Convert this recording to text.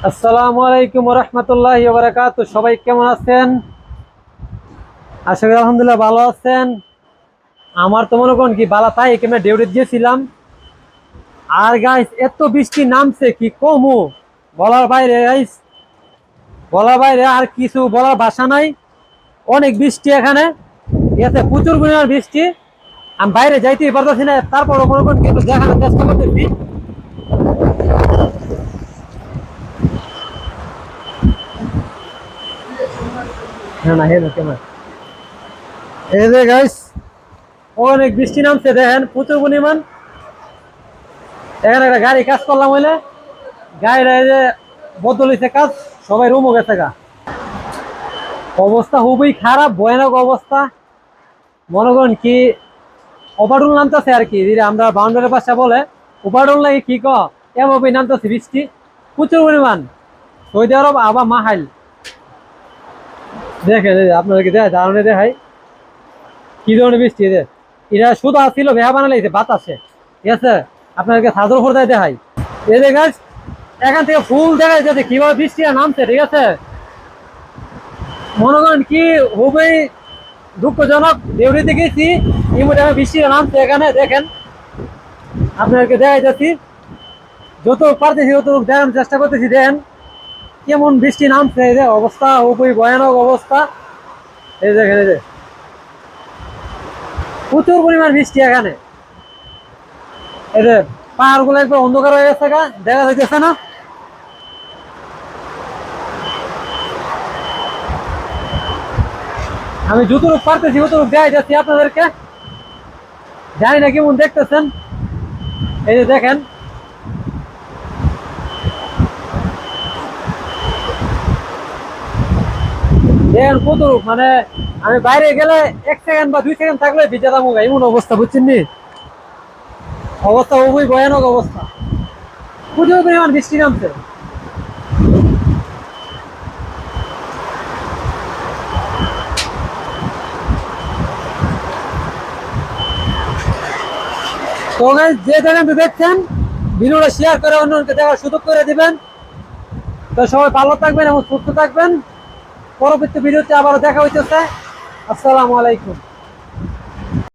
আসসালামু আলাইকুম ওয়া রাহমাতুল্লাহি ওয়া বারাকাতুহু। সবাই কেমন আছেন? আশা করি আলহামদুলিল্লাহ ভালো আছেন। আমার তো মনে করেন কি বালা তাই এখানে ডিউটি দিয়েছিলাম। আর গাইস এত বৃষ্টি নামছে কি কমু, বলার বাইরে গাইস, বলার বাইরে আর কিছু বলার ভাষা নাই। অনেক বৃষ্টি এখানে, এতে প্রচুর পরিমাণ বৃষ্টি। আমি বাইরে যাইতেই পারতেছি না, তারপরও মনে করেন কিন্তু দেখানোর চেষ্টা করতেছি। না না হে না কেমন এই যে গাইস, অনেক বৃষ্টি নামছে দেখেন, প্রচুর পরিমাণ। এখানে একটা গাড়ি কাজ করলাম হইলে গাড়িটা এই যে বদল হয়েছে কাজ, সবাই রুমও গেছে গা। অবস্থা খুবই খারাপ, ভয়ানক অবস্থা। মনে করেন কি ওভারডোল নামতেছে আর কি, যেটা আমরা বাউন্ডারির পাশে বলে ওভারডোল লাগে কি এভাবেই নামতেছে বৃষ্টি প্রচুর পরিমাণ। সৌদি আরব আবার মাহাইল দেখে আপনাদেরকে দাঁড়ানো দেখাই কি ধরনের বৃষ্টি। এটা শুধু আসছিল বেহা বানালে বাতাসে, ঠিক আছে? আপনাদেরকে সাদর উপর দেখাই এই যে গাছ, এখান থেকে ফুল দেখা যাচ্ছে কিভাবে বৃষ্টিটা নামছে, ঠিক আছে? মনে করেন কি খুবই দুঃখজনক। ডিউটিতে গেছি এই মুহূর্তে আমি বৃষ্টিটা নামছে এখানে দেখেন, আপনাদেরকে দেখা যাচ্ছি যত পারতেছি তত দেখানোর চেষ্টা করতেছি। দেখেন কেমন বৃষ্টি নামছে, এই যে অবস্থা খুবই ভয়ানক অবস্থা। এই দেখেন এই যে প্রচুর পরিমাণ বৃষ্টি এখানে। এই যে পাহাড় গুলো একবার অন্ধকার হয়ে গেছে, দেখা যাইতেছে না। আমি যতটুকু পারতেছি ততটুকু দেখাই যাচ্ছি আপনাদেরকে, জানি না কেমন দেখতেছেন। এই যে দেখেন দেখেন কতটুক, মানে আমি বাইরে গেলে 1 সেকেন্ড বা 2 সেকেন্ড থাকলে ভিজে যাবো, এমন অবস্থা, বুঝছেন নি? অবস্থা খুবই ভয়ানক অবস্থা, প্রচুর পরিমাণ বৃষ্টি নামছে। তো যে যেখান দেখছেন ভিডিওটা শেয়ার করে অন্যকে দেখার সুযোগ করে দিবেন। তো সবাই ভালো থাকবেন এবং সুস্থ থাকবেন। পরবর্তী ভিডিওতে আবারও দেখা হইতেছে। আসসালামু আলাইকুম।